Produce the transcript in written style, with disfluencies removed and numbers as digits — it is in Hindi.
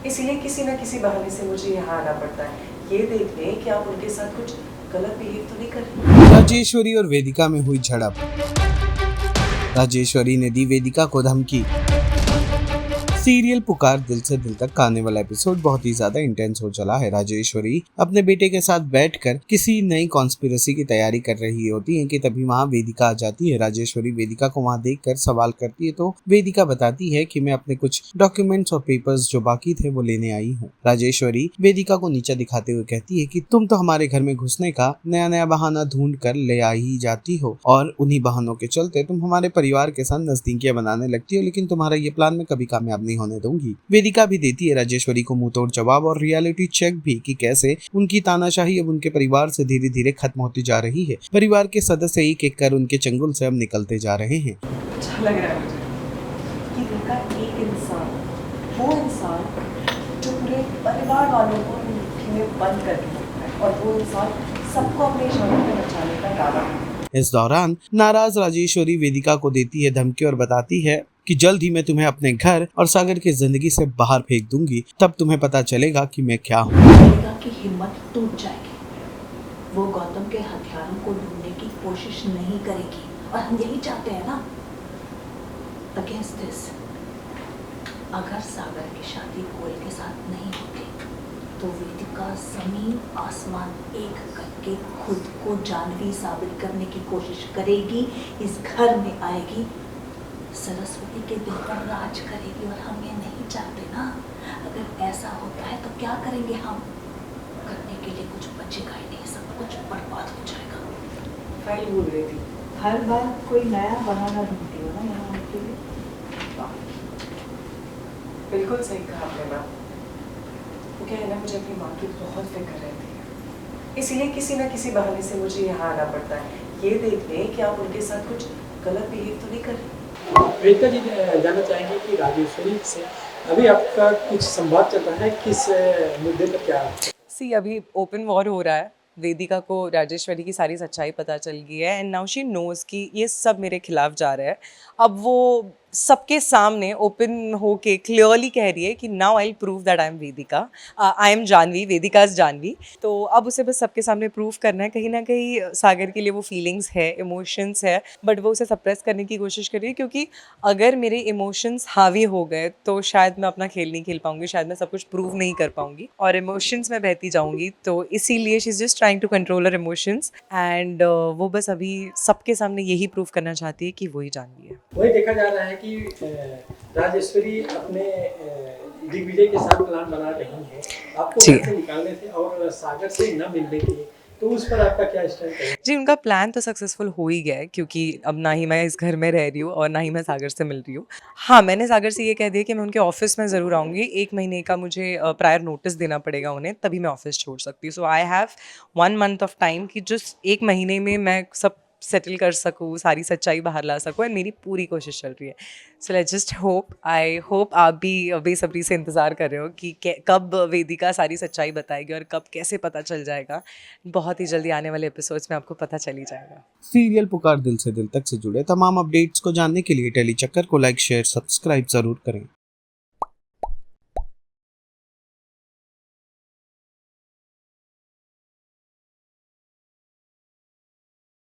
इसीलिए किसी न किसी बहाने से मुझे यहाँ आना पड़ता है, ये देखने कि आप उनके साथ कुछ गलत बिहेव तो नहीं कर रही। राजेश्वरी और वेदिका में हुई झड़प। राजेश्वरी ने दी वेदिका को धमकी। सीरियल पुकार दिल से दिल तक का आने वाला एपिसोड बहुत ही ज्यादा इंटेंस हो चला है। राजेश्वरी अपने बेटे के साथ बैठकर किसी नई कॉन्स्पिरेसी की तैयारी कर रही होती है कि तभी वहां वेदिका आ जाती है। राजेश्वरी वेदिका को वहां देखकर सवाल करती है तो वेदिका बताती है कि मैं अपने कुछ डॉक्यूमेंट्स और पेपर्स जो बाकी थे वो लेने आई हूँ। राजेश्वरी वेदिका को नीचा दिखाते हुए कहती है कि तुम तो हमारे घर में घुसने का नया नया बहाना ढूंढ कर ले आई ही जाती हो और उन्हीं बहानों के चलते तुम हमारे परिवार के साथ नजदीकियां बनाने लगती हो, लेकिन तुम्हारा ये प्लान मैं कभी कामयाब नहीं होने दूंगी। वेदिका भी देती है राजेश्वरी को मुंह तोड़ जवाब और रियलिटी चेक भी कि कैसे उनकी तानाशाही अब उनके परिवार से धीरे धीरे खत्म होती जा रही है। परिवार के सदस्य एक एक कर उनके चंगुल से अब निकलते जा रहे हैं। अच्छा लग रहा है मुझे कि उनका एक इंसान, वो इंसान जो पूरे परिवार वालों को मुट्ठी में बंद करके रखता है, और वो इंसान सबको अपने इशारों पे नचाने का दावा है। इस दौरान नाराज राजेश्वरी वेदिका को देती है धमकी और बताती है कि जल्द ही मैं तुम्हें अपने घर और सागर की जिंदगी से बाहर फेंक दूंगी, तब तुम्हें पता चलेगा कि मैं क्या हूँ। वेदिका की हिम्मत टूट जाएगी। वो गौतम के हथियारों को ढूंढने की कोशिश नहीं करेगी, और हम यही चाहते हैं ना। अगेंस्ट दिस, अगर सागर की शादी कोयल के साथ नहीं होती तो वेदिका जमीन आसमान एक करके खुद को जानवी साबित करने की कोशिश करेगी, इस घर में आएगी, सरस्वती के दिल पर राज करेगी, और हम ये नहीं चाहते ना। अगर ऐसा होता है तो क्या करेंगे हम? करने के लिए कुछ बचेगा ही नहीं, सब कुछ बर्बाद हो जाएगा। फाइल भूल रही थी। हर बार कोई नया बहाना ढूंढती हो ना यहाँ के लिए। बिल्कुल सही कहा आपने मैम। वो क्या है ना, मुझे अपनी माँ की बहुत फिक्र रहती है, इसीलिए किसी न किसी बहाने से मुझे यहाँ आना पड़ता है, ये देखने कि आप उनके साथ कुछ गलत बिहेव तो नहीं कर रही। वेदिका जी जानना चाहेंगे कि राजेश्वरी से अभी आपका कुछ संवाद चल रहा है, किस मुद्दे पर क्या? सी अभी ओपन वॉर हो रहा है। वेदिका को राजेश्वरी की सारी सच्चाई पता चल गई है, एंड नाउ शी नोज कि ये सब मेरे खिलाफ जा रहा है। अब वो सबके सामने ओपन होके क्लियरली कह रही है कि now I will prove that I am Vedika, I am Janvi, Vedika's Janvi. तो अब उसे बस सबके सामने प्रूव करना है। कहीं ना कहीं सागर के लिए वो फीलिंग्स है, इमोशंस है, बट वो उसे सप्रेस करने की कोशिश कर रही है, क्योंकि अगर मेरे इमोशंस हावी हो गए तो शायद मैं अपना खेल नहीं खेल पाऊंगी, शायद मैं सब कुछ प्रूव नहीं कर पाऊंगी और इमोशंस में बहती जाऊंगी। तो इसीलिए she is just trying to control her emotions, and वो बस अभी सबके सामने यही प्रूव करना चाहती है कि वही जानवी है। वही देखा जा रहा है कि राजेश्वरी अपने दिग्विजय के साथ प्लान बना रही है, आपको घर से निकालने थे और सागर से न मिलने के, तो उस पर आपका क्या स्टैंड है? जी, उनका प्लान तो सक्सेसफुल हो ही गया है, क्योंकि अब ना ही मैं इस घर में रह रही हूँ और ना ही मैं सागर से मिल रही हूँ। हाँ, मैंने सागर से ये कह दिया कि मैं उनके ऑफिस में ज़रूर आऊँगी। 1 महीने का मुझे प्रायर नोटिस देना पड़ेगा उन्हें, तभी मैं ऑफिस छोड़ सकती हूँ। So I have 1 month of time कि जिस 1 महीने में मैं सब सेटल कर सकूँ, सारी सच्चाई बाहर ला सकूँ, एंड मेरी पूरी कोशिश चल रही है। So let's just hope, I hope आप भी बेसब्री से इंतज़ार कर रहे हो कि कब वेदिका सारी सच्चाई बताएगी और कब कैसे पता चल जाएगा। बहुत ही जल्दी आने वाले एपिसोड्स में आपको पता चल ही जाएगा। सीरियल पुकार दिल से दिल तक से जुड़े तमाम अपडेट्स को जानने के लिए टेली चक्कर को लाइक शेयर सब्सक्राइब जरूर करें।